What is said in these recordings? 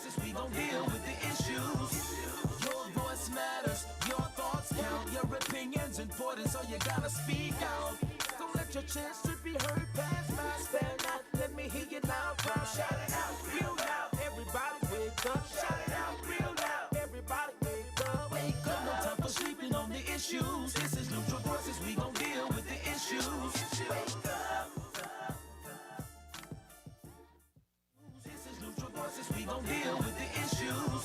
voices, we gon' deal with the issues. Your voice matters, your thoughts count, your opinions important, so you gotta speak out. Don't let your chance to be heard pass by. Spare not, let me hear you loud, proud. Shout it out, real loud. Everybody wake up, shout it out, real loud. Everybody wake up, wake up. No time for sleeping on the issues. This is Neutral Voices, we gon' deal with the issues. Wake up. This is Neutral Voices, we gon' deal with the issues.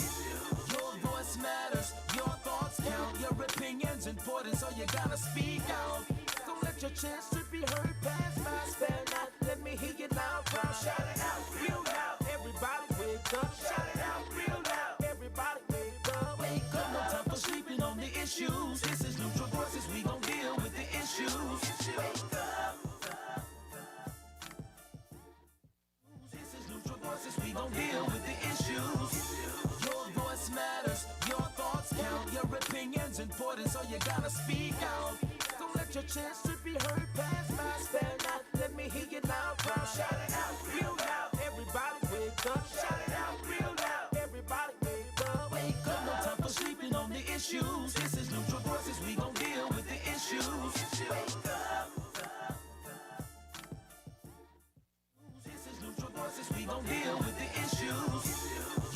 Your voice matters, your thoughts count, your opinions important, so you gotta speak out. Don't let your chance to be heard pass by. Spare not, let me hear you loud, proud. Shout it out, real loud. Everybody wake up, shout it out, real loud. Everybody wake up, wake up. No time for sleeping on the issues. This is Neutral Voices, we gon' deal with the issues. Wake up. This is Neutral Voices, we gon' deal with the issues. Your voice matters, your thoughts count, your opinions important, so you gotta speak out. Don't let your chance to be heard pass by. Spare not, let me hear you loud, proud. Shout it out, real loud. Everybody wake up, shout it out, real loud. Everybody wake up, wake up. No time for sleeping on the issues. This is Neutral Voices, we gon' deal with the issues. Wake up. This is Neutral Voices, we gon' deal with the issues.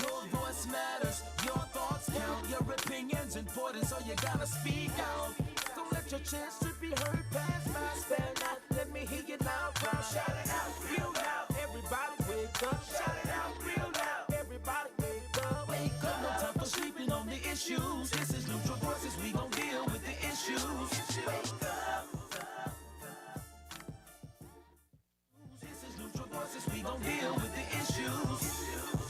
Your voice matters, your thoughts count, your opinions important, so you gotta speak out. Don't let your chance to be heard pass by. Spare not, let me hear you loud, proud. Shout it out, real loud. Everybody wake up, shout it out, real loud. Everybody wake up, wake up. No time for sleeping on the issues. This is Neutral Voices, we gon' deal with the issues. Wake up. This is Neutral Voices, we gon' deal with the issues.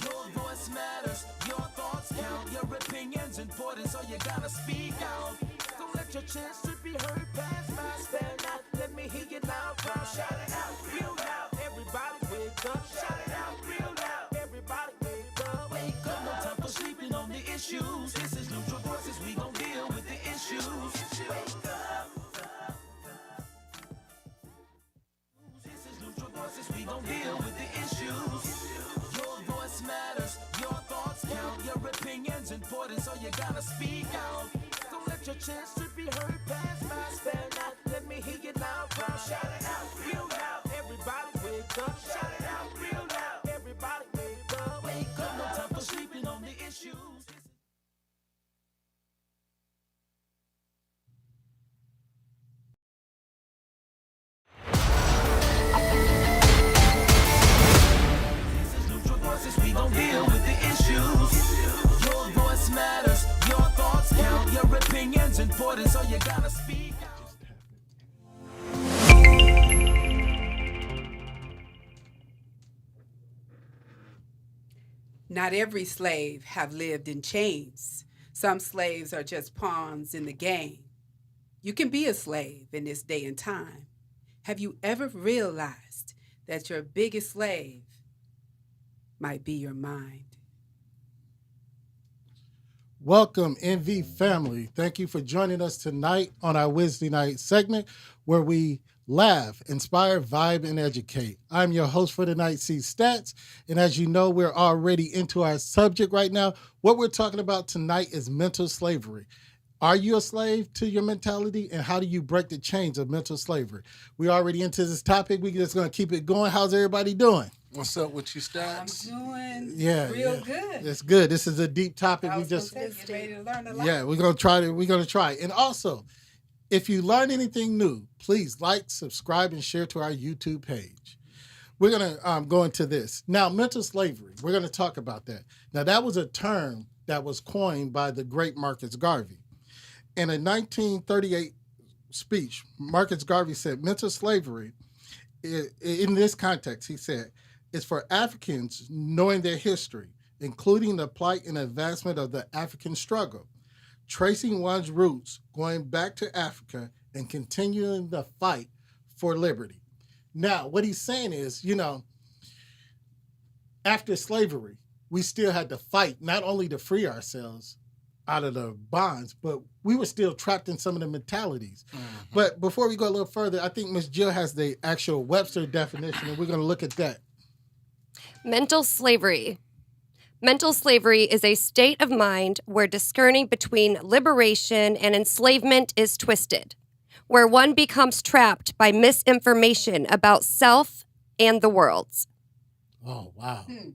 Your voice matters, your thoughts count, your opinions important, so you gotta speak out. Don't let your chance to be heard pass by. Spare not, let me hear you loud, proud. Shout it out, real loud. Everybody wake up, shout it out, real loud. Everybody wake up, wake up. No time for sleeping on the issues. This is Neutral Voices, we gon' deal with the issues. Wake up. This is Neutral Voices, we gon' deal with the issues. Your voice matters, your thoughts count, your opinions important, so you gotta speak out. Don't let your chance to be heard pass by. Spare not, let me hear you loud, proud. Shout it out, real loud. Everybody wake up, shout it out, real loud. Everybody wake up, wake up. No time for sleeping on the issues. This is Neutral Voices, we gon' deal with the issues. Your voice matters, your thoughts count, your opinions important, so you gotta speak out. Not every slave have lived in chains. Some slaves are just pawns in the game. You can be a slave in this day and time. Have you ever realized that your biggest slave might be your mind? Welcome, NV family. Thank you for joining us tonight on our Wednesday night segment where we laugh, inspire, vibe, and educate. I'm your host for tonight, C Stats. And as you know, we're already into our subject right now. What we're talking about tonight is mental slavery. Are you a slave to your mentality? And how do you break the chains of mental slavery? We're already into this topic. We're just going to keep it going. How's everybody doing? What's up with you, Stats? I'm doing Real good. It's good. This is a deep topic. I We was just gonna say, get ready to learn a lot. Yeah, we're gonna try it. We're gonna try it. And also, if you learn anything new, please like, subscribe, and share to our YouTube page. We're gonna go into this now. Mental slavery. We're gonna talk about that. Now, that was a term that was coined by the great Marcus Garvey. In a 1938 speech, Marcus Garvey said, "Mental slavery, in this context, he said, is for Africans knowing their history, including the plight and advancement of the African struggle, tracing one's roots, going back to Africa, and continuing the fight for liberty." Now, what he's saying is, after slavery, we still had to fight not only to free ourselves out of the bonds, but we were still trapped in some of the mentalities. Mm-hmm. But before we go a little further, I think Ms. Jill has the actual Webster definition, and we're going to look at that. Mental slavery. Mental slavery is a state of mind where discerning between liberation and enslavement is twisted, where one becomes trapped by misinformation about self and the world. Oh, wow. Hmm.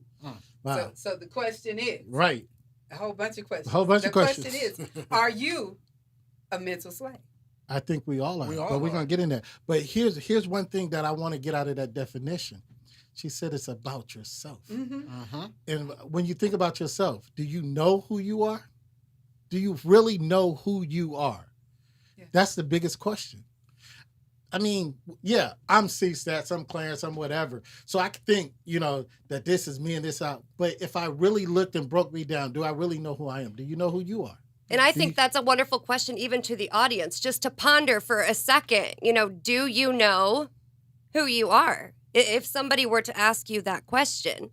Wow. So the question is, Right. a whole bunch of questions. A whole bunch the of questions. question is, are you a mental slave? I think we all are. We all but we're are. going to get in there. But here's one thing that I want to get out of that definition. She said it's about yourself. Mm-hmm. And when you think about yourself, do you know who you are? Do you really know who you are? Yeah. That's the biggest question. I mean, yeah, I'm C-Stats, I'm Clarence, I'm whatever. So I think, that this is me and this out. But if I really looked and broke me down, do I really know who I am? Do you know who you are? And I think that's a wonderful question even to the audience, just to ponder for a second. Do you know who you are? If somebody were to ask you that question,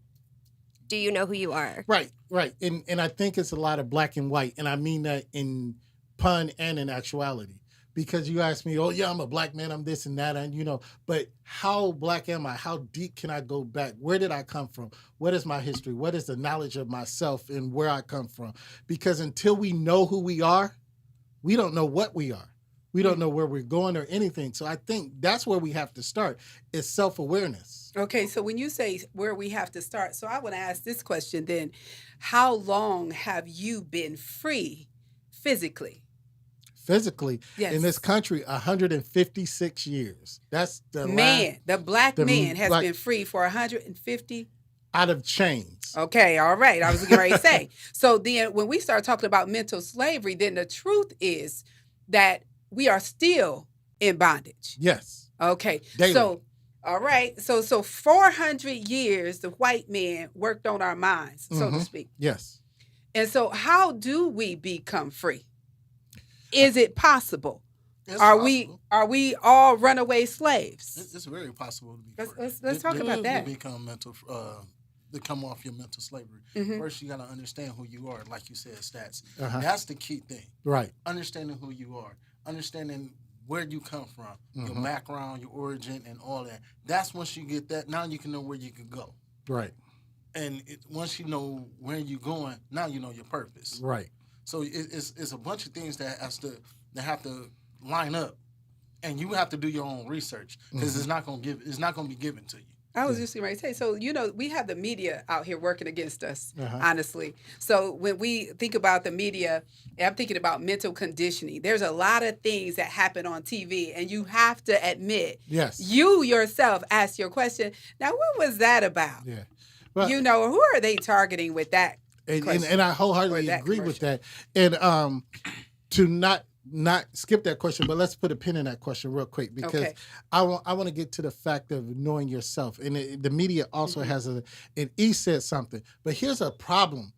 do you know who you are? Right. And I think it's a lot of black and white. And I mean that in pun and in actuality. Because you ask me, oh, yeah, I'm a black man, I'm this and that. And, but how black am I? How deep can I go back? Where did I come from? What is my history? What is the knowledge of myself and where I come from? Because until we know who we are, we don't know what we are. We don't know where we're going or anything. So I think that's where we have to start, is self-awareness. Okay, so when you say where we have to start, so I want to ask this question then. How long have you been free physically? Physically, Yes. in this country, 156 years. That's the The black man has black- been free for 150. out of chains. Okay, all right. I was getting ready to say. So then when we start talking about mental slavery, then the truth is that we are still in bondage. Yes. Okay. Daily. So, all right. So 400 years the white man worked on our minds, so to Mhm. speak. Yes. And so how do we become free? Is it possible? It's Are possible. we all runaway slaves? It's very possible to be Let's- free. let's talk about that. To become to come off your mental slavery. Mhm. First, you got to understand who you are, like you said, Stats. Uh-huh. That's the key thing. Right. Understanding who you are, understanding where you come from, your background, your origin, and all that. That's once you get that, now you can know where you can go. Right. And once you know where you're going, now you know your purpose. Right. So it's a bunch of things that have to line up, and you have to do your own research because it's not gonna be given to you. I was just going to say, so, we have the media out here working against us, Uh-huh. honestly. So when we think about the media, I'm thinking about mental conditioning. There's a lot of things that happen on TV, and you have to admit, Yes. you yourself ask your question, now, what was that about? Yeah. Well, Who are they targeting with that? and question I wholeheartedly or that agree with commercial? that. And to not skip that question, but let's put a pin in that question real quick because Okay. I want to get to the fact of knowing yourself. And the media also Mm-hmm. has and E said something, but here's a problem.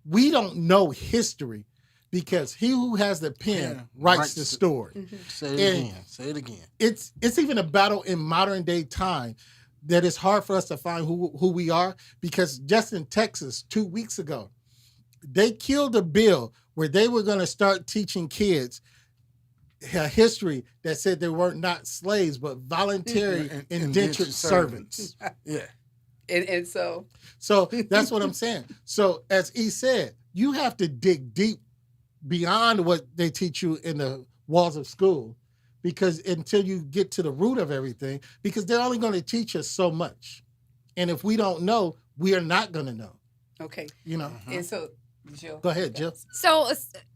We don't know history because he who has the pen Yeah, writes writes the the- story. Say it And- again. Say it again. It's even a battle in modern day time that it's hard for us to find who we are because just in Texas 2 weeks ago, they killed a bill where they were going to start teaching kids a history that said they were not slaves but voluntary indentured servants. Yeah. And so, So that's what I'm saying. So as E said, you have to dig deep beyond what they teach you in the walls of school because until you get to the root of everything, because they're only going to teach us so much. And if we don't know, we are not going to know, okay. Mm-hmm. And so, Jill. Go ahead, Jill. So,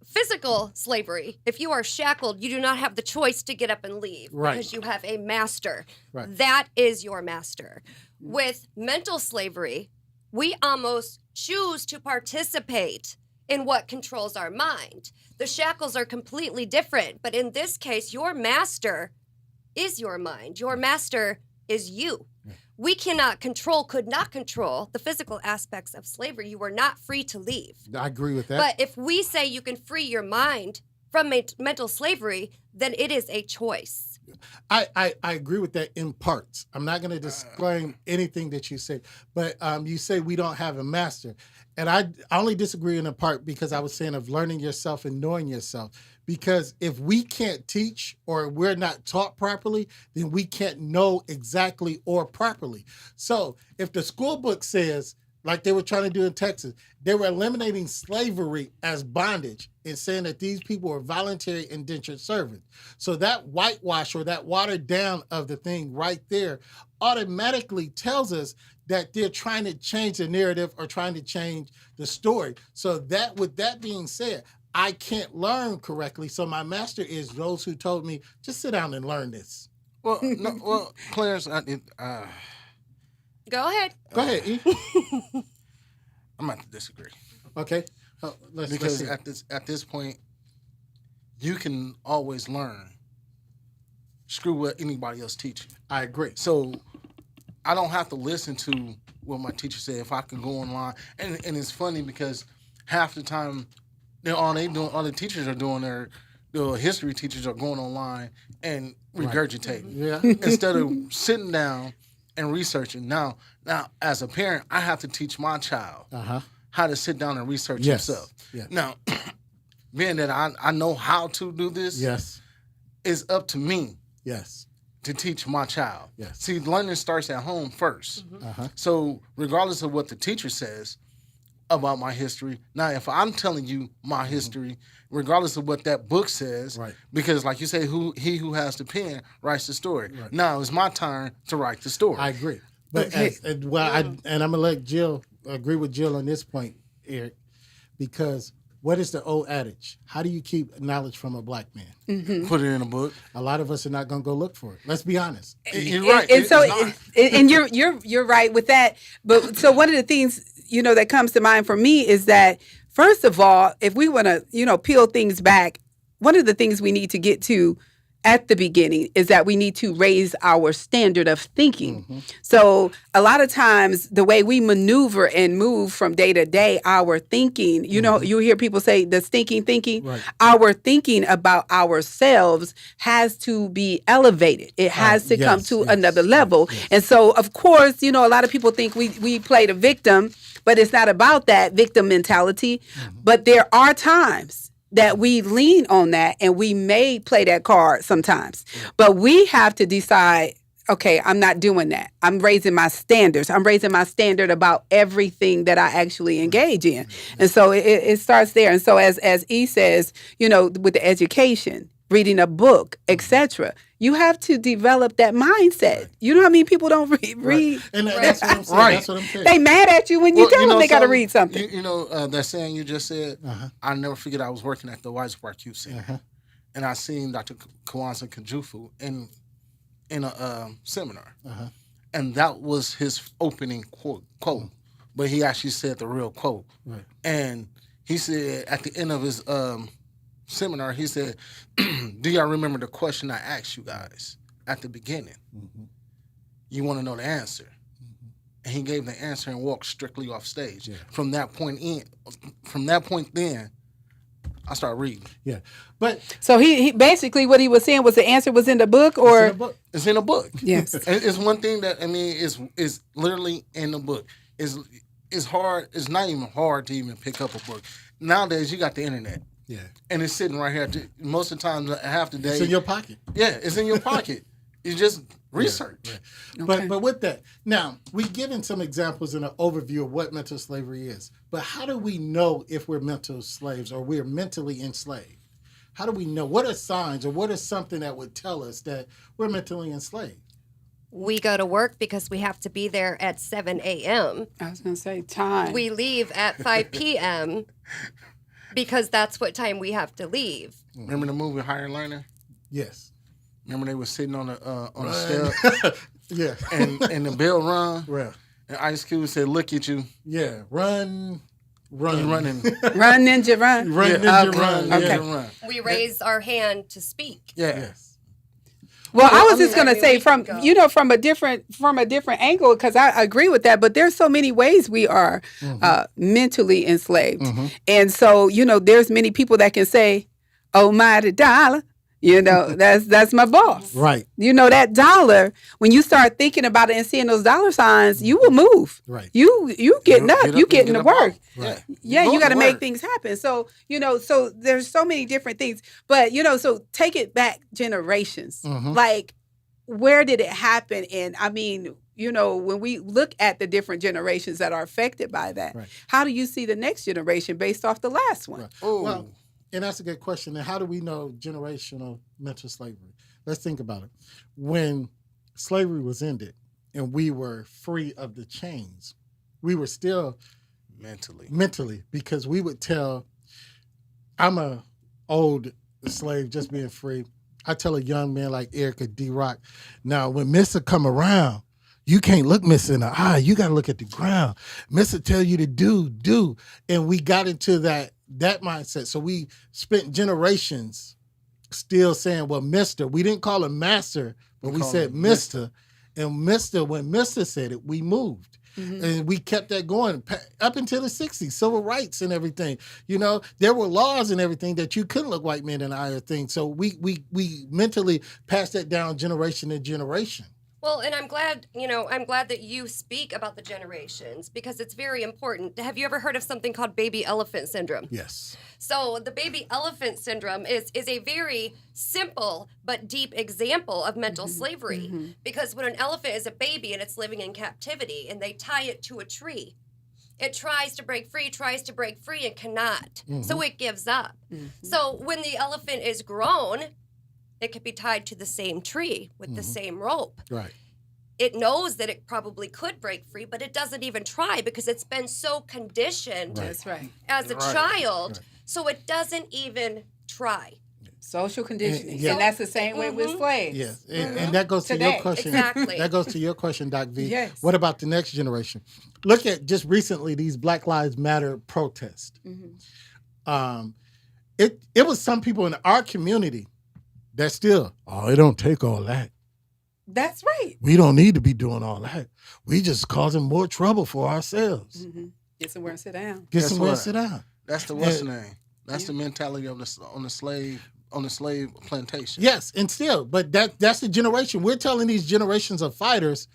physical slavery, if you are shackled, you do not have the choice to get up and leave Right. because you have a master. Right. That is your master. With mental slavery, we almost choose to participate in what controls our mind. The shackles are completely different, but in this case, your master is your mind. Your master is you. We could not control the physical aspects of slavery. You were not free to leave. I agree with that. But if we say you can free your mind from mental slavery, then it is a choice. I agree with that in parts. I'm not going to disclaim anything that you say, but you say we don't have a master. And I only disagree in a part because I was saying of learning yourself and knowing yourself. Because if we can't teach or we're not taught properly, then we can't know exactly or properly. So if the school book says, like they were trying to do in Texas. They were eliminating slavery as bondage and saying that these people were voluntary indentured servants. So that whitewash or that watered down of the thing right there automatically tells us that they're trying to change the narrative or trying to change the story. So that, with that being said, I can't learn correctly. So my master is those who told me, just sit down and learn this. Well, no, well, Clarence, Go ahead. Go ahead, E. I'm about to disagree Okay. Let's because hear. at this point, you can always learn. Screw what anybody else teach you. I agree. So I don't have to listen to what my teacher said if I can go online. And it's funny because half the time, all the teachers are doing the history teachers are going online and regurgitating Yeah. instead of sitting down and researching. Now, as a parent, I have to teach my child Uh-huh. how to sit down and research Yes. himself. Yes. Now, being that I know how to do this, Yes. it's up to me Yes. to teach my child. Yes. See, learning starts at home first. Uh-huh. So regardless of what the teacher says about my history, now if I'm telling you my history, regardless of what that book says, Right. because like you say, he who has the pen writes the story. Right. Now it's my turn to write the story. I agree. But Okay. I'm gonna let Jill agree with Jill on this point, Eric, because what is the old adage? How do you keep knowledge from a black man? Put it in a book. A lot of us are not gonna go look for it. Let's be honest. You're right. And It's so, not. and you're right with that. But so one of the things that comes to mind for me is that first of all, if we want to peel things back, one of the things we need to get to at the beginning is that we need to raise our standard of thinking. So a lot of times the way we maneuver and move from day to day, our thinking, you hear people say the stinking thinking, Right. our thinking about ourselves has to be elevated. It has to come yes, to yes, another level. yes. And so, of course, a lot of people think we play the victim, but it's not about that victim mentality. But there are times that we lean on that and we may play that card sometimes. But we have to decide, okay, I'm not doing that. I'm raising my standards. I'm raising my standard about everything that I actually engage in. And so it starts there. And so as E says, with the education, reading a book, etc., you have to develop that mindset. You know what I mean? People don't read. Right. And that's what I'm saying. Right. That's what I'm saying. They mad at you when you Well, tell them know they got to something? read something. That saying you just said, Uh-huh. I'll never forget I was working at the White Spark Youth Center. Uh-huh. And I seen Dr. Kwanzaa Kajufu in a seminar. Uh-huh. And that was his opening quote. But he actually said the real quote. Right. And he said at the end of his seminar, he said, do y'all remember the question I asked you guys at the beginning? You want to know the answer. And he gave the answer and walked strictly off stage. Yeah. From that point then, I started reading. Yeah. But So he basically what he was saying was the answer was in the book, or in the book, It's in a book. yes. And it's one thing that is literally in the book. It's hard. It's not even hard to even pick up a book. Nowadays, you got the internet, yeah. and it's sitting right here. Most of the time, half the day, It's in your pocket. yeah, it's in your pocket. You just research. Yeah. Okay. But with that, now we've given some examples in an overview of what mental slavery is. But how do we know if we're mental slaves or we're mentally enslaved? How do we know? What are signs or what is something that would tell us that we're mentally enslaved? We go to work because we have to be there at 7 a.m. I was gonna say time. We leave at 5 p.m. because that's what time we have to leave. Remember the movie Higher Learning? Yes. Remember they were sitting on the step Yeah. and the bell rung, Right. and Ice Cube said, "Look at you, Yeah. Run. you running, Run, ninja, run. Run, yeah, ninja, outrun, run. ninja, Yeah. run." We raise our hand to speak. Yeah. Yes. Well, I was I just mean, gonna say we from can go. from a different angle, because I agree with that. But there's so many ways we are mentally enslaved, and so there's many people that can say, "Oh my, the dollar." That's my boss. Right. That dollar, when you start thinking about it and seeing those dollar signs, you will move. Right. You getting up, you getting to work. Right. Yeah, you Going got to to make work. things happen. So, so there's so many different things. But, so take it back generations. Mhm. Like, where did it happen? And I mean, when we look at the different generations that are affected by that, Right. how do you see the next generation based off the last one? Right. Oh, Well, and that's a good question. And how do we know generational mental slavery? Let's think about it. When slavery was ended and we were free of the chains, we were still mentally, because we would tell, I'm a old slave just being free. I tell a young man like Erica D. Rock, now when Mr. come around, you can't look Mr. in the eye. You got to look at the ground. Mr. tell you to do. And we got into that mindset. So we spent generations still saying, well, Mr. We didn't call him master, but we call said him Mr. And Mr., when Mr. said it, we moved. Mhm. And we kept that going up until the 60s, civil rights and everything. There were laws and everything that you couldn't look white men in the eye or things. So we mentally passed that down generation to generation. Well, and I'm glad that you speak about the generations because it's very important. Have you ever heard of something called baby elephant syndrome? Yes. So the baby elephant syndrome is a very simple but deep example of mental slavery because when an elephant is a baby and it's living in captivity and they tie it to a tree, it tries to break free and cannot. So it gives up. So when the elephant is grown, it could be tied to the same tree with the same rope. Right. It knows that it probably could break free, but it doesn't even try because it's been so conditioned That's right. as a Right. child, Right. so it doesn't even try. Social conditioning. yeah. And that's the same way with slaves. Yes. And that goes to Today. your question. Exactly. That goes to your question, Doc V. Yes. What about the next generation? Look at just recently these Black Lives Matter protests. It was some people in our community that still, it don't take all that. That's right. We don't need to be doing all that. We just causing more trouble for ourselves. Get somewhere and sit down. Get Guess somewhere and what? sit down. that's the what's the name? That's the mentality of on the slave plantation. Yes, and still, but that's the generation. We're telling these generations of fighters,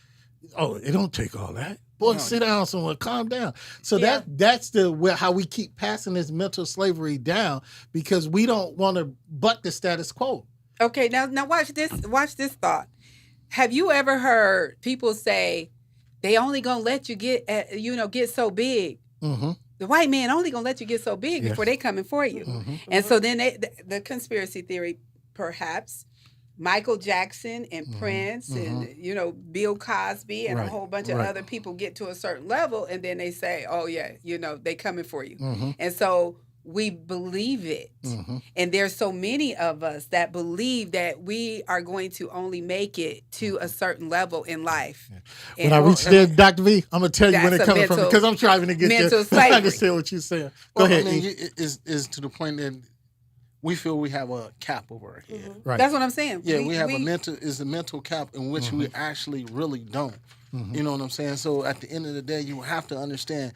it don't take all that. Boy, sit down somewhere, calm down. So Yeah. that's how we keep passing this mental slavery down because we don't want to buck the status quo. Okay, now watch this thought. Have you ever heard people say they only gonna let you get so big? Mm-hmm. The white man only gonna let you get so big Yes. before they coming for you. Mm-hmm. And so then the conspiracy theory, perhaps Michael Jackson and Prince and Bill Cosby and Right, a whole bunch of right. other people get to a certain level, and then they say, "Oh yeah, they coming for you." Mm-hmm. And so we believe it. Mm-hmm. And there's so many of us that believe that we are going to only make it to a certain level in life. When I reach there, Dr. V, I'm going to tell you where That's they're a coming from mental- because I'm trying to get mental there. I slavery. understand what you're saying. Go Well, ahead. I mean, E. is to the point that we feel we have a cap over our head. Right. That's what I'm saying. Yeah, we have a mental cap in which we Mm-hmm. actually really don't. You know what I'm saying? So at the end of the day, you have to understand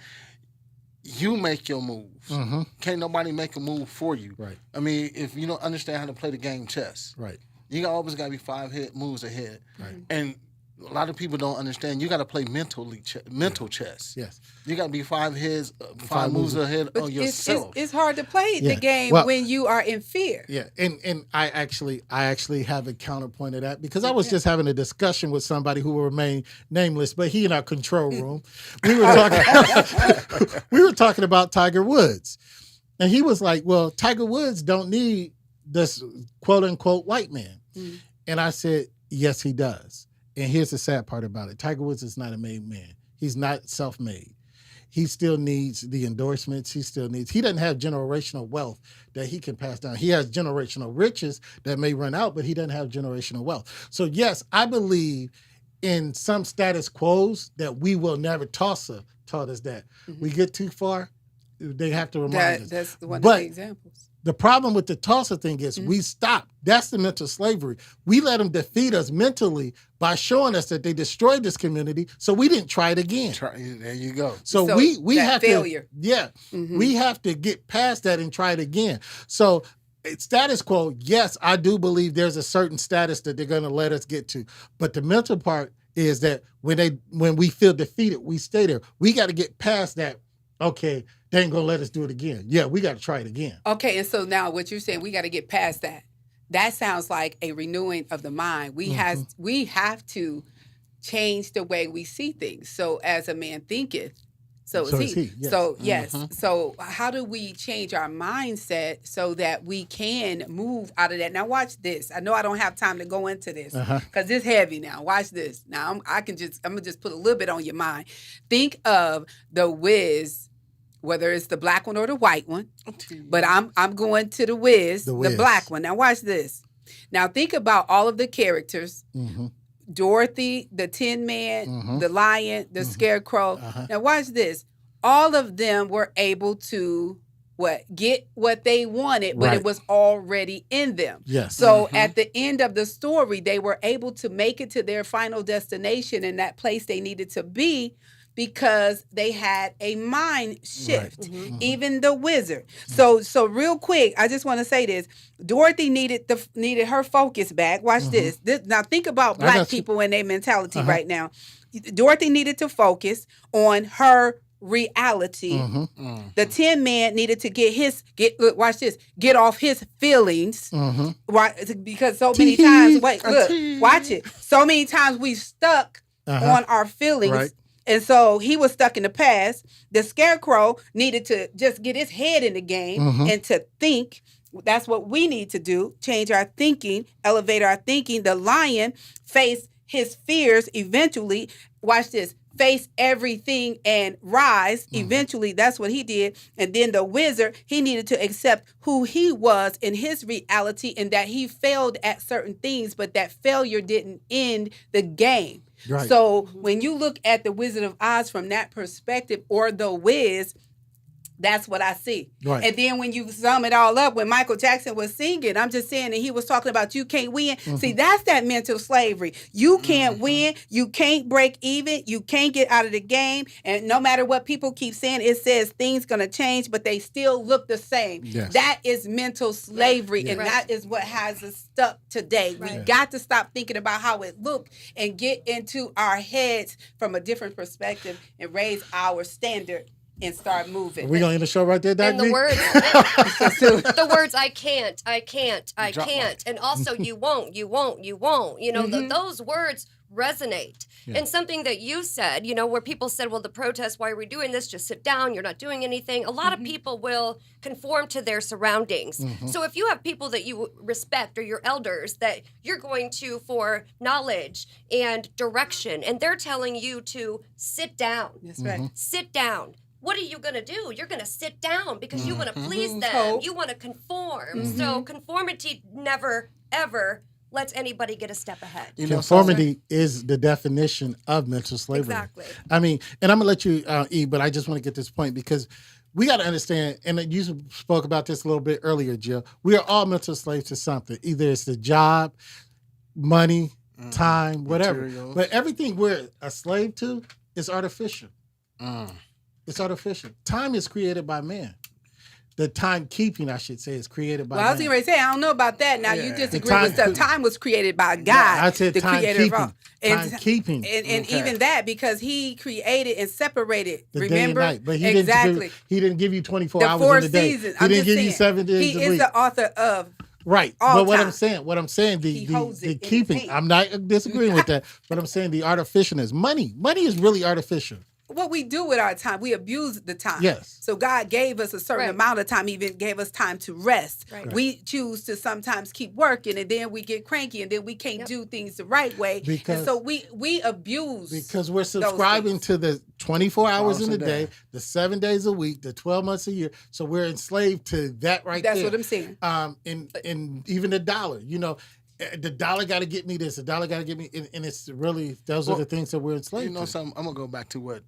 you make your moves. Mm-hmm. Can't nobody make a move for you. Right. I mean, if you don't understand how to play the game chess, Right. you always got to be 5 moves ahead. Right. And a lot of people don't understand. You got to play mental chess. Yes. You got to be 5 moves ahead But of yourself. it's hard to play Yeah. the game Well- when you are in fear. Yeah, and I actually have a counterpoint to that because I was just having a discussion with somebody who will remain nameless, but he in our control room. We were talking about Tiger Woods, and he was like, "Well, Tiger Woods don't need this quote unquote white man," and I said, "Yes, he does." And here's the sad part about it: Tiger Woods is not a made man. He's not self-made. He still needs the endorsements. He doesn't have generational wealth that he can pass down. He has generational riches that may run out, but he doesn't have generational wealth. So yes, I believe in some status quos that we will never taught us that. We get too far, they have to remind us. That's one of But- the examples. The problem with the Tulsa thing is we stopped. That's the mental slavery. We let them defeat us mentally by showing us that they destroyed this community, so we didn't try it again. There you go. So So we that have failure. we have to get past that and try it again. So status quo, yes, I do believe there's a certain status that they're going to let us get to, but the mental part is that when we feel defeated, we stay there. We got to get past that. Okay, they ain't gonna let us do it again. Yeah, we got to try it again. Okay, and so now what you're saying, we got to get past that. That sounds like a renewing of the mind. We have to change the way we see things. So as a man thinketh, so So is is he. he, yes. So yes. So how do we change our mindset so that we can move out of that? Now watch this. I know I don't have time to go into this because it's heavy now. Watch this. Now I'm gonna just put a little bit on your mind. Think of the Wiz, whether it's the black one or the white one, but I'm going to the Wiz, The the Wiz. black one. Now watch this. Now think about all of the characters. Dorothy, the Tin Man, the Lion, the Scarecrow. Now watch this. All of them were able to get what they wanted, but Right. it was already in them. Yes. So at the end of the story, they were able to make it to their final destination in that place they needed to be because they had a mind shift. Even the wizard. So real quick, I just want to say this. Dorothy needed her focus back. Watch this. Now think about I got black you. people and their mentality right now. Dorothy needed to focus on her reality. The Tin Man needed to watch this, get off his feelings. Right? Because so many times, watch it. So many times we stuck on our feelings. Right. And so he was stuck in the past. The Scarecrow needed to just get his head in the game and to think. That's what we need to do. Change our thinking, elevate our thinking. The Lion faced his fears eventually. Watch this. Face everything and rise. Eventually, that's what he did. And then the Wizard, he needed to accept who he was in his reality and that he failed at certain things, but that failure didn't end the game. Right. So when you look at the Wizard of Oz from that perspective, or the Wiz, that's what I see. Right. And then when you sum it all up, when Michael Jackson was singing, I'm just saying that he was talking about you can't win. See, that's that mental slavery. You can't win. You can't break even. You can't get out of the game. And no matter what people keep saying, it says things going to change, but they still look the same. Yes. That is mental slavery. And Right. that is what has us stuck today. We got to stop thinking about how it looked and get into our heads from a different perspective and raise our standard and start moving. We're going to end the show right there, Dr. And the B? words, the words, I can't, Drop can't. And also, you won't. You know, those words resonate. And something that you said, you know, where people said, well, the protest, why are we doing this? Just sit down. You're not doing anything. A lot of people will conform to their surroundings. So if you have people that you respect or your elders that you're going to for knowledge and direction, and they're telling you to sit down. That's right. Sit down. What are you going to do? You're going to sit down because you want to please them. Hope. You want to conform. So conformity never, ever lets anybody get a step ahead. You know, Conformity is the definition of mental slavery. Exactly. I mean, and I'm going to let you, E, but I just want to get this point because we got to understand, and you spoke about this a little bit earlier, Jill. We are all mental slaves to something. Either it's the job, money, time, whatever. Materials. But everything we're a slave to is artificial. It's artificial. Time is created by man. The timekeeping, I should say, is created by Well, I was man. getting ready to say, I don't know about that. Now, you disagree Time- with stuff. Time was created by God, I said the creator of all. timekeeping. Timekeeping. And even that, because he created and separated, The remember? day and night. But he exactly. didn't give you 24 The hours 4 in the day. seasons. He I'm didn't just give you saying, 7 days he a is week. the author of Right. all But time. what I'm saying, He holds it in his keeping. hand. I'm not disagreeing with that. But I'm saying the artificialness. Money is really artificial. what we do with our time. We abuse the time. Yes. So God gave us a certain Right. amount of time, even gave us time to rest. Right. We choose to sometimes keep working, and then we get cranky, and then we can't do things the right way. Because- and so we abuse. Because we're subscribing to the 24 hours in Hours a a day, day. the 7 days a week, the 12 months a year. So we're enslaved to that right That's there. what I'm saying. And even the dollar, the dollar got to get me this, the dollar got to get me, and it's really, those are the things that we're enslaved You know to. something? I'm gonna go back to what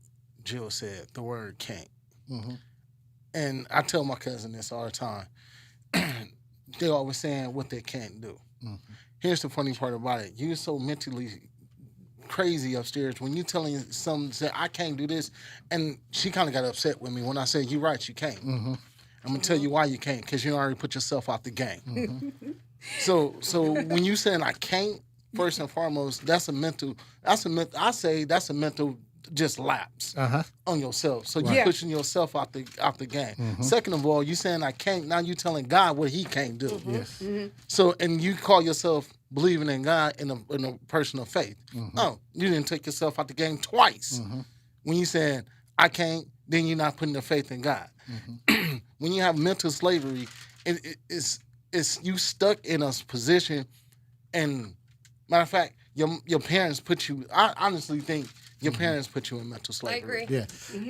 Jill said. The word "can't," Mm-hmm. and I tell my cousin this all the time. They always saying what they can't do. Mm-hmm. Here's the funny part about it: you're so mentally crazy upstairs when you telling some say I can't do this, and she kind of got upset with me when I said you're right, you can't. Mm-hmm. I'm gonna tell you why you can't, because you already put yourself out the game. So when you saying I can't, first and foremost, that's a mental just lapse Uh-huh. on yourself. So you're Yeah. pushing yourself out the game. Second of all, you saying I can't, now you telling God what he can't do. Yes. So and you call yourself believing in God in a person of faith. Oh, you didn't take yourself out the game twice. When you saying I can't, then you're not putting the faith in God. When you have mental slavery, it's you stuck in a position. And matter of fact, your parents put you. I honestly think your parents put you in mental I slavery. agree. Yeah.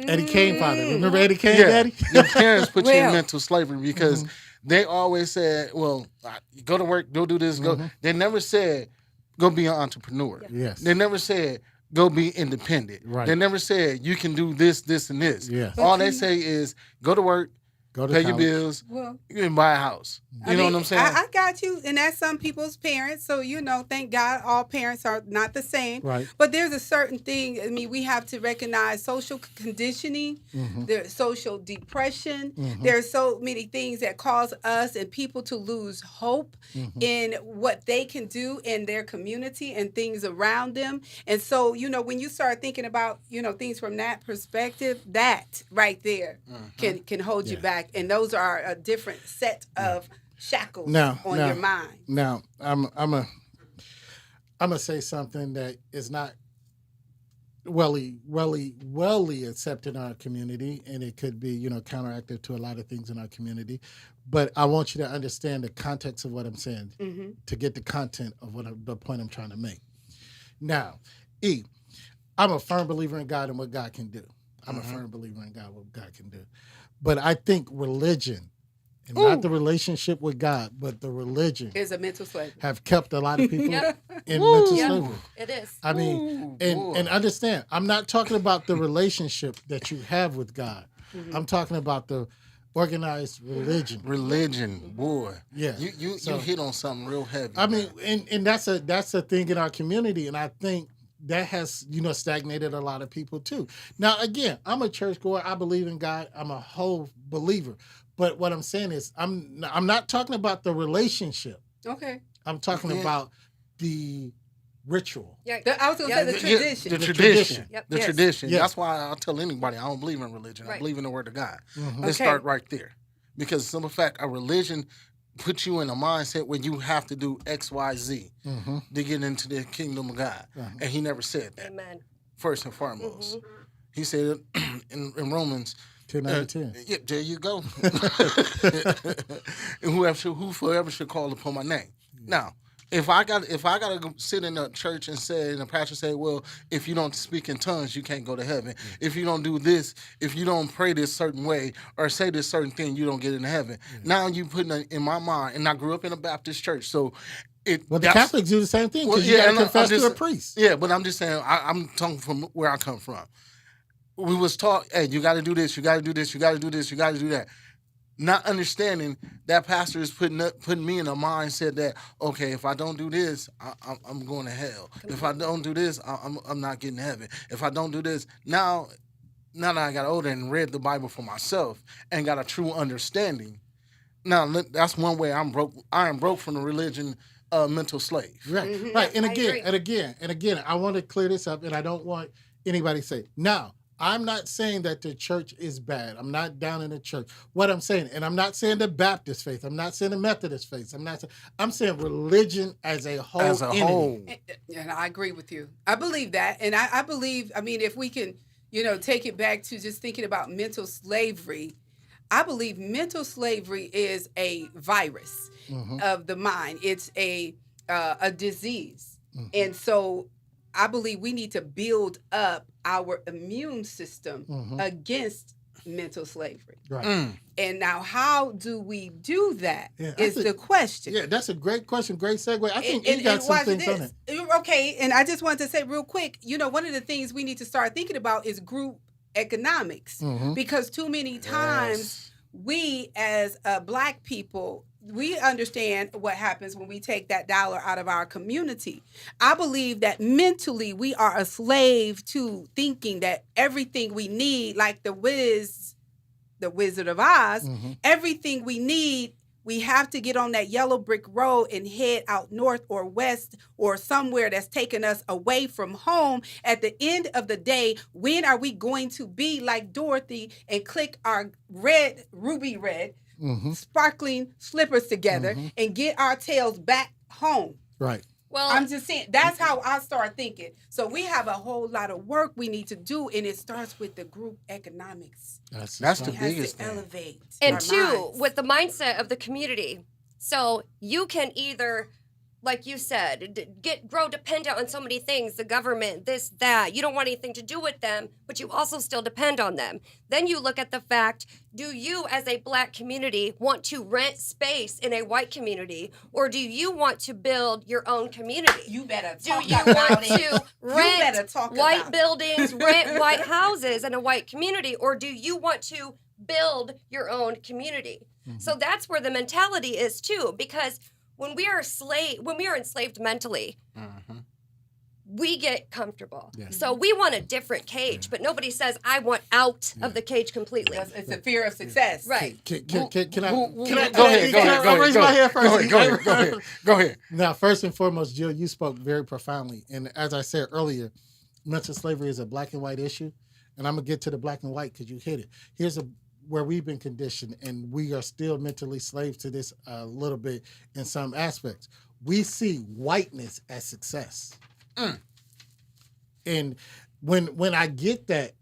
Eddie Kane father. Remember Eddie Kane, Yeah, Daddy? your parents put you in Well. mental slavery because they always said, "Well, go to work, go do this, go." They never said, "Go be an entrepreneur." Yes. They never said, "Go be independent." Right. They never said, "You can do this, this, and this." Yes. All they say is, "Go to work, Go to pay college. your bills, Well, you can buy a house." You know what I'm saying? I got you, and that's some people's parents. So thank God, all parents are not the same. Right. But there's a certain thing. I mean, we have to recognize social conditioning. There's social depression. There's so many things that cause us and people to lose hope in what they can do in their community and things around them. And so, when you start thinking about things from that perspective, that right there can hold you back. And those are a different set of shackles on your mind. Now, I'm gonna say something that is not welly accepted in our community, and it could be counteractive to a lot of things in our community. But I want you to understand the context of what I'm saying to get the content of the point I'm trying to make. Now, I'm a firm believer in God and what God can do. I'm a firm believer in God, what God can do. But I think religion, and not the relationship with God, but the religion, Is a mental slavery. have kept a lot of people Yep. in mental Yep. slavery. It is. I mean, Ooh, and understand, I'm not talking about the relationship that you have with God. I'm talking about the organized religion. Religion, boy. Yeah. You So- hit on something real heavy. I mean, and that's a thing in our community, and I think that has stagnated a lot of people too. Now, again, I'm a churchgoer. I believe in God. I'm a whole believer. But what I'm saying is, I'm not talking about the relationship. Okay. I'm talking about the ritual. Yeah. I was going to say the Yeah, tradition. The The tradition. tradition. Yep. The Yes. tradition. Yes. That's why I'll tell anybody I don't believe in religion. I Right. believe in the word of God. Mhm. Let's Okay. start right there. Because the simple fact, a religion puts you in a mindset where you have to do X, Y, Z Mm-hmm. to get into the kingdom of God. And he never said that, Amen. first and foremost. He said in Romans, 10:10. yeah, there you go. And whoever should call upon my name. Now, if I gotta go sit in a church and the pastor say, well, if you don't speak in tongues, you can't go to heaven. If you don't do this, if you don't pray this certain way or say this certain thing, you don't get into heaven. Now you putting it in my mind, and I grew up in a Baptist church, so Well, the Catholics do the same thing because you got to and I'm confess to just- a priest. Yeah, but I'm just saying, I'm talking from where I come from. We was taught, hey, you got to do this, you got to do this, you got to do this, you got to do that. Not understanding that pastor is putting me in a mindset that, okay, if I don't do this, I'm going to hell. If I don't do this, I'm not getting to heaven. If I don't do this, now that I got older and read the Bible for myself and got a true understanding, now that's one way I'm broke. I am broke from the religion mental slave. Right, right. And I agree. again, I want to clear this up, and I don't want anybody to say, now, I'm not saying that the church is bad. I'm not down in the church. What I'm saying, and I'm not saying the Baptist faith. I'm not saying the Methodist faith. I'm saying religion as a whole. As a entity. whole. And I agree with you. I believe that. And I believe, if we can, take it back to just thinking about mental slavery, I believe mental slavery is a virus of the mind. It's a disease. And so I believe we need to build up our immune system against mental slavery. Right. And now, how do we do that? Yeah, Is I think- the question. Yeah, that's a great question. Great segue. I think And- you got and some watch things on this. it. Okay, and I just wanted to say real quick, one of the things we need to start thinking about is group economics. Because too many times we as Black people, we understand what happens when we take that dollar out of our community. I believe that mentally we are a slave to thinking that everything we need, like the Wizard of Oz, everything we need, we have to get on that yellow brick road and head out north or west or somewhere that's taking us away from home. At the end of the day, when are we going to be like Dorothy and click our ruby red, sparkling slippers together and get our tails back home? Right. Well, I'm just saying, that's how I start thinking. So we have a whole lot of work we need to do, and it starts with the group economics. That's the It has biggest to thing. elevate and our two, minds. with the mindset of the community. So you can either, like you said, grow dependent on so many things, the government, this, that. You don't want anything to do with them, but you also still depend on them. Then you look at the fact, do you as a black community want to rent space in a white community, or do you want to build your own community? You better Do talk you about want it. to better rent talk white about it. buildings, rent white houses in a white community, or do you want to build your own community? So that's where the mentality is too, because when we are enslaved mentally, we get comfortable. Yeah. So we want a different cage, but nobody says I want out of the cage completely. It's a fear of success. Right. Can I Go ahead. raise my hand first? Go ahead. Now, first and foremost, Jill, you spoke very profoundly. And as I said earlier, mental slavery is a black and white issue. And I'm going to get to the black and white because you hit it. Here's where we've been conditioned, and we are still mentally slaves to this a little bit in some aspects. We see whiteness as success. And when I get that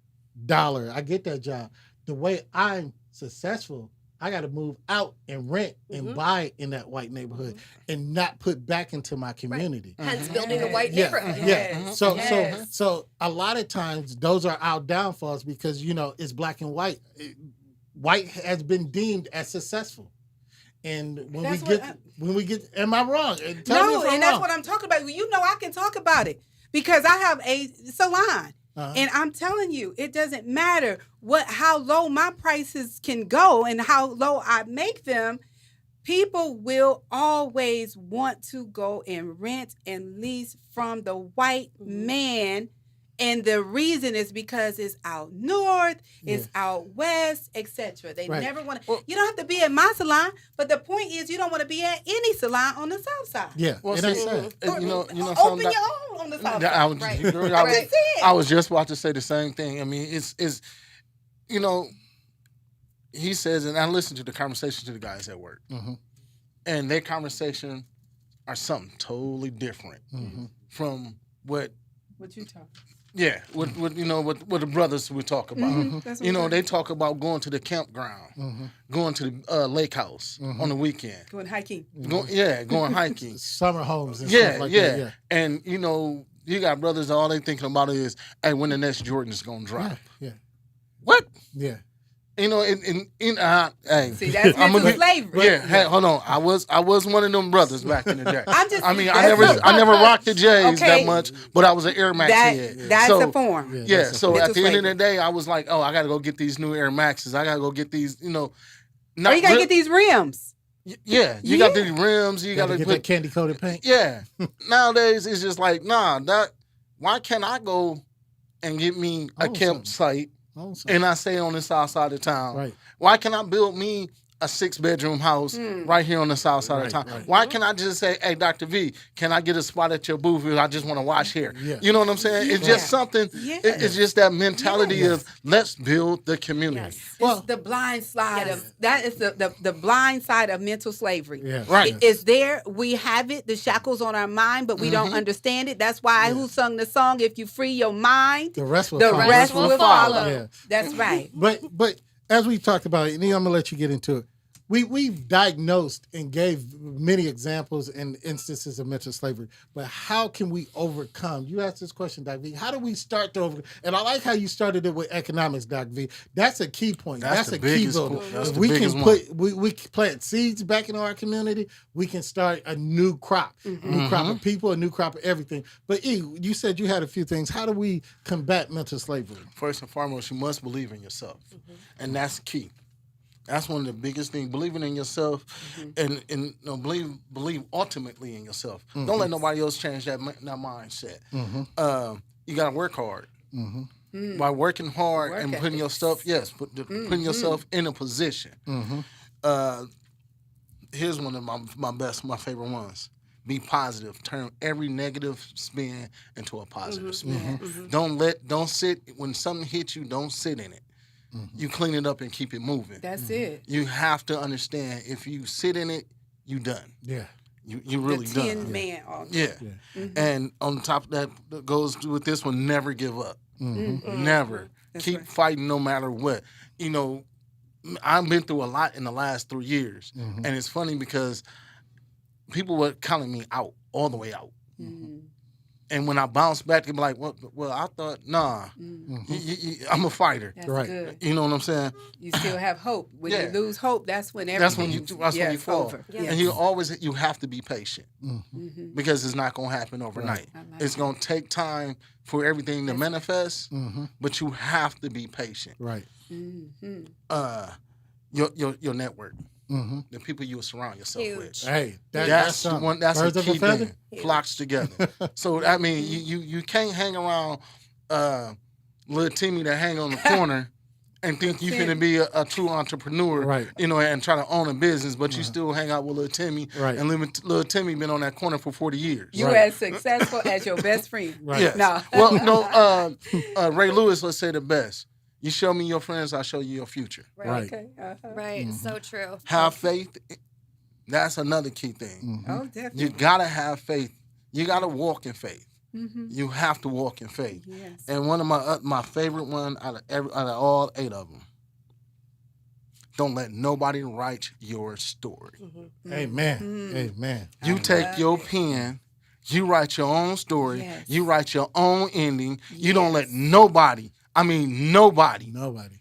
dollar, I get that job, the way I'm successful, I got to move out and rent and buy in that white neighborhood and not put back into my community. Hence building a white Yeah, neighborhood. yeah. So Yes. so a lot of times those are our downfalls because it's black and white. White has been deemed as successful. And when That's we get, am I wrong? Tell me No, if I'm and that's wrong. what I'm talking about. You know, I can talk about it because I have a salon. And I'm telling you, it doesn't matter how low my prices can go and how low I make them. People will always want to go and rent and lease from the white man. And the reason is because it's out north, it's out west, etc. They Right. never want to. You don't have to be at my salon, but the point is, you don't want to be at any salon on the south side. Yeah, Well, and see, that's sad. you know, Open something your that- own on the south that- side. I was, Right. I was- I'm just saying. I was just about to say the same thing. I mean, it's he says, and I listened to the conversation to the guys at work, and their conversation are something totally different from what. What you talking? Yeah, what the brothers would talk about. That's You know, what they talk about going to the campground, going to the lake house on the weekend, going hiking. going hiking. Summer homes and Yeah, stuff like yeah. that. Yeah. And you got brothers, all they thinking about is, hey, when the next Jordan is gonna drop. Yeah. What? Yeah. Hey, See, that's I'm mental gonna- slavery. yeah, hey, hold on. I was one of them brothers back in the day. I'm just. I mean, that's I never rocked the J's Okay. that much, but I was an Air Max head. That's so, a form. Yeah. Yeah, That's a so mental at the end of slavery. the day, I was like, oh, I got to go get these new Air Maxes. I got to go get these, Or you gotta get these rims. Yeah, you got these rims. You got Gotta to get put that candy coated paint. Yeah. Nowadays, it's just like, why can't I go and get me a Own campsite Awesome. and I stay on the south side of town? Right. Why can't I build me a 6-bedroom house right here on the south side of town? right. Why can't I just say, hey, Dr. V, can I get a spot at your booth? I just want to wash here. Yeah. You know what I'm saying? It's just something, Yeah. it's just that mentality of let's build the community. Well, the blind side of that is the blind side of mental slavery. Yeah. Right. It's there. We have it. The shackles on our mind, but we don't understand it. That's why who sung the song? If you free your mind, The rest will the follow. rest will follow. Yeah. That's right. But as we talked about it, and I'm gonna let you get into it. We've diagnosed and gave many examples and instances of mental slavery, but how can we overcome? You asked this question, Doc V. How do we start to overcome? And I like how you started it with economics, Doc V. That's a key point. That's That's the a key biggest builder. point. That's If the we biggest can we can plant seeds back in our community, we can start a new crop, new crop of people, a new crop of everything. But you said you had a few things. How do we combat mental slavery? First and foremost, you must believe in yourself, and that's key. That's one of the biggest things. Believing in yourself, and believe ultimately in yourself. Don't let nobody else change that mindset. You gotta work hard. By working hard Work and ethic. putting yourself, putting yourself in a position. Here's one of my favorite ones. Be positive. Turn every negative spin into a positive spin. Don't sit when something hits you. Don't sit in it. You clean it up and keep it moving. That's it. You have to understand if you sit in it, you done. Yeah. You really the 10 done. man altar. Yeah. And on top of that goes with this one, never give up. Never. That's Keep right. fighting no matter what. You know, I've been through a lot in the last 3 years. And it's funny because people were counting me out, all the way out. And when I bounced back, they be like, well, I thought, nah, I'm a fighter. That's Right. good. You know what I'm saying? You still have hope. When Yeah. you lose hope, that's when That's when everything. you fall. Over. Yes. And you have to be patient because it's not going to happen overnight. I like It's going to take time for everything to manifest, Mm-hmm. but you have to be patient. Right. Your network, Mm-hmm. the people you will surround yourself with. Huge. Hey, That's something. one. That's Birds a of a key feather. thing. Flocks together. So I mean, you can't hang around little Timmy that hang on the corner and think you finna be a true entrepreneur, Right. You know, and try to own a business, but you still hang out with little Timmy, Right. and little Timmy been on that corner for 40 years. You Right. as successful as your best friend. Right. Yes. No. Well, no. Ray Lewis would say the best. You show me your friends, I'll show you your future. Right. Okay. Right. So true. Have faith. That's another key thing. Oh, definitely. You gotta have faith. You gotta walk in faith. You have to walk in faith. Yes. And one of my favorite one out of all 8 of them. Don't let nobody write your story. Amen. Amen. You take your pen. You write your own story. Yes. You write your own ending. You don't let nobody. I mean nobody Nobody.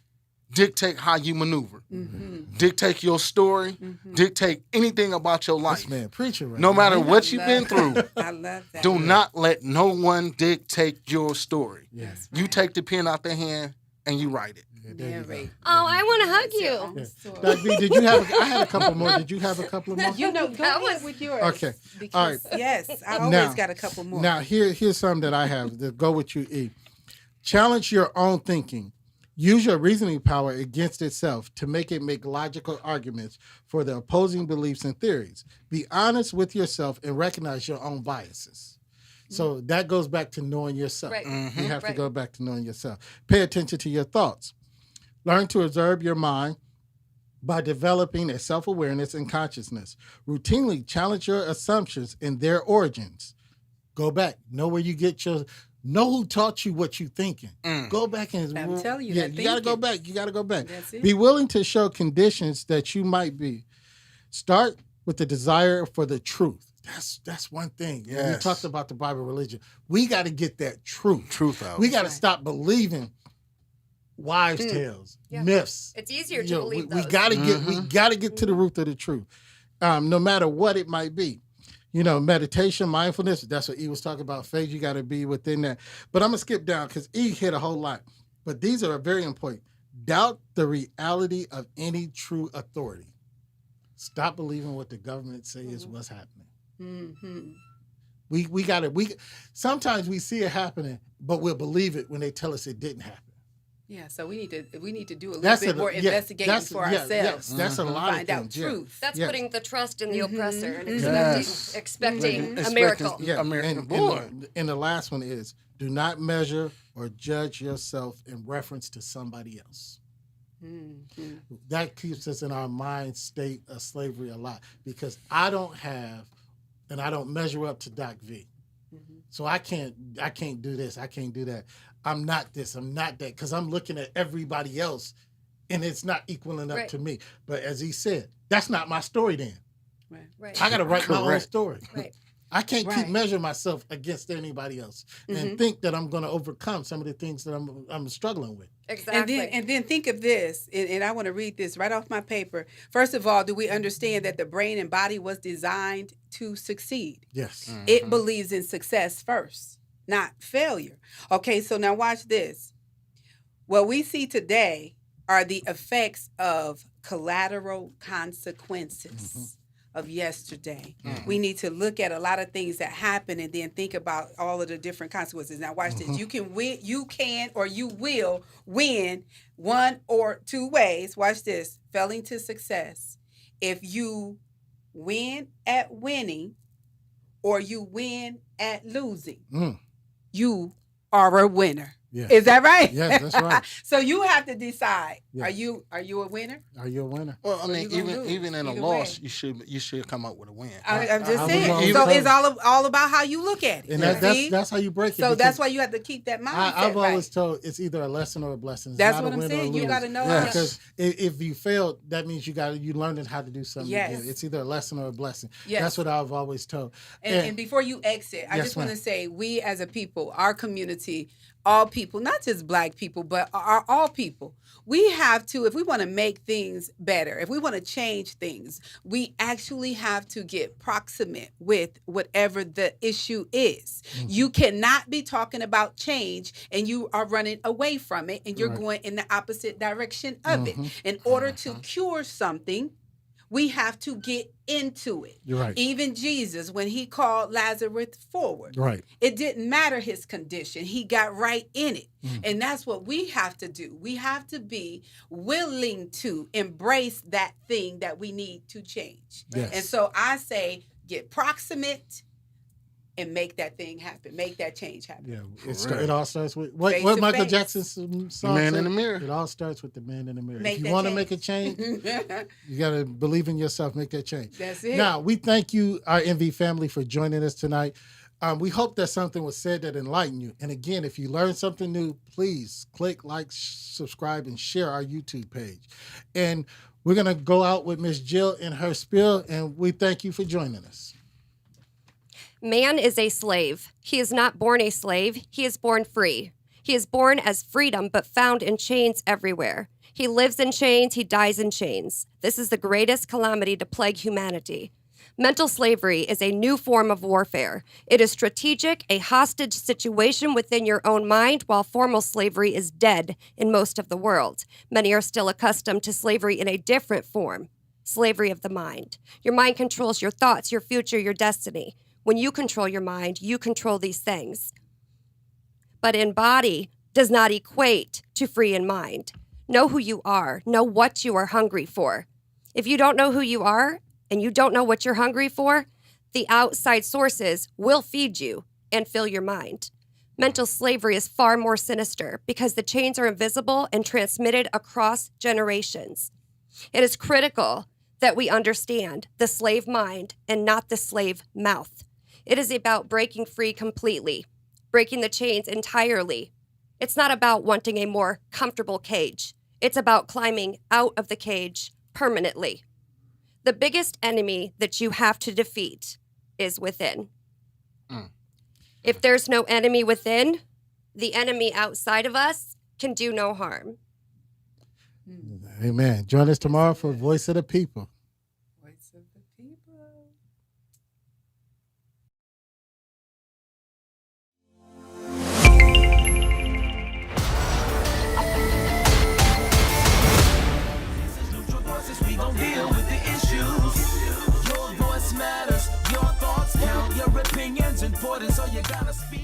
dictate how you maneuver. Dictate your story. Dictate anything about your This life. man preacher right No now. matter what you've been through, I love that. do not let no one dictate your story. Yes. You take the pen out their hand and you write it. There you go. Narrate. Oh, I want to hug you. Yeah. Doc B, did you have? I had a couple more. Did you have a couple more? You know, go That ahead was- with yours. Okay. Because, All right. Yes, I always Now- got a couple more. Now here's some that I have to go with you, E. Challenge your own thinking. Use your reasoning power against itself to make it make logical arguments for the opposing beliefs and theories. Be honest with yourself and recognize your own biases. So that goes back to knowing yourself. Right. You have to Right. go back to knowing yourself. Pay attention to your thoughts. Learn to observe your mind by developing a self-awareness and consciousness. Routinely challenge your assumptions and their origins. Go back. Know where you get your. Know who taught you what you thinking. Go back and I'm telling you, yeah, that you gotta go thinking. back. You gotta go back. That's it. Be willing to show conditions that you might be. Start with the desire for the truth. That's one thing. When we Yes. talked about the Bible religion. We got to get that truth. Truth out. We got to Right. stop believing wives' tales, Yeah. myths. It's easier to You know, believe we those. gotta get to the root of the truth, no matter what it might be. You know, meditation, mindfulness. That's what E was talking about. Faith, you got to be within that. But I'm gonna skip down because E hit a whole lot. But these are very important. Doubt the reality of any true authority. Stop believing what the government say is what's happening. We sometimes we see it happening, but we'll believe it when they tell us it didn't happen. Yeah, so we need to do a little bit more investigating for ourselves. Yes, that's a lot Find of out things. yeah. truth. That's Yes. putting the trust in the oppressor and Yes. expecting a Expecting- miracle. Yeah, American and, born. and the last one is do not measure or judge yourself in reference to somebody else. That keeps us in our mind state of slavery a lot because I don't have and I don't measure up to Doc V. So I can't do this, I can't do that. I'm not this, I'm not that, because I'm looking at everybody else and it's not equaling up Right. to me. But as he said, that's not my story then. Right. I gotta write my own Correct. story. Right. I can't keep Right. measuring myself against anybody else and think that I'm going to overcome some of the things that I'm struggling with. Exactly. And then think of this, and I want to read this right off my paper. First of all, do we understand that the brain and body was designed to succeed? Yes. It believes in success first, not failure. Okay, so now watch this. What we see today are the effects of collateral consequences of yesterday. We need to look at a lot of things that happen and then think about all of the different consequences. Now watch this. You can or you will win one or two ways. Watch this. Failing to success. If you win at winning or you win at losing, you are a winner. Yes. Is that right? Yes, that's right. So you have to decide. Yes. Are you a winner? Are you a winner? Well, I So mean, you gonna lose even in a either loss, way. you should come up with a win. I'm just I saying. was So always it's all about how you look at it. And See? that's how you break it. So because that's why you have to keep that mindset. I've right. always told it's either a lesson or a blessing. It's That's not what a I'm win or a saying. You lose. got to know. Yes. Because if you failed, that means you learned how to do something. Yes. Again. It's either a lesson or a blessing. Yes. That's what I've always told. And before you exit, I Yes, just want to ma'am. say we as a people, our community, all people, not just black people, but are all people. We have to, if we want to make things better, if we want to change things, we actually have to get proximate with whatever the issue is. Mm-hmm. You cannot be talking about change and you are running away from it and you're Right. going in the opposite direction of Mhm. it. In order to cure something, we have to get into it. You're right. Even Jesus, when he called Lazarus forward, Right. it didn't matter his condition. He got right in it. Mm. And that's what we have to do. We have to be willing to embrace that thing that we need to change. Yes. And so I say, get proximate and make that thing happen. Make that change happen. Yeah. Correct. It all starts with what Face to Michael face. Jackson's song Man said? in the mirror. It all starts with the man in the mirror. Make if you that want to change. make a change, you got to believe in yourself. Make that change. That's it. Now, we thank you, our MV family, for joining us tonight. We hope that something was said that enlightened you. And again, if you learned something new, please click like, subscribe, and share our YouTube page. And we're going to go out with Miss Jill in her spiel, and we thank you for joining us. Man is a slave. He is not born a slave. He is born free. He is born as freedom, but found in chains everywhere. He lives in chains. He dies in chains. This is the greatest calamity to plague humanity. Mental slavery is a new form of warfare. It is strategic, a hostage situation within your own mind, while formal slavery is dead in most of the world. Many are still accustomed to slavery in a different form, slavery of the mind. Your mind controls your thoughts, your future, your destiny. When you control your mind, you control these things. But in body does not equate to free in mind. Know who you are. Know what you are hungry for. If you don't know who you are and you don't know what you're hungry for, the outside sources will feed you and fill your mind. Mental slavery is far more sinister because the chains are invisible and transmitted across generations. It is critical that we understand the slave mind and not the slave mouth. It is about breaking free completely, breaking the chains entirely. It's not about wanting a more comfortable cage. It's about climbing out of the cage permanently. The biggest enemy that you have to defeat is within. If there's no enemy within, the enemy outside of us can do no harm. Amen. Join us tomorrow for Voice of the People. Voice of the people. Neutral voices, we gon' deal with the issues. Your voice matters, your thoughts count, your opinions important, so you gotta speak.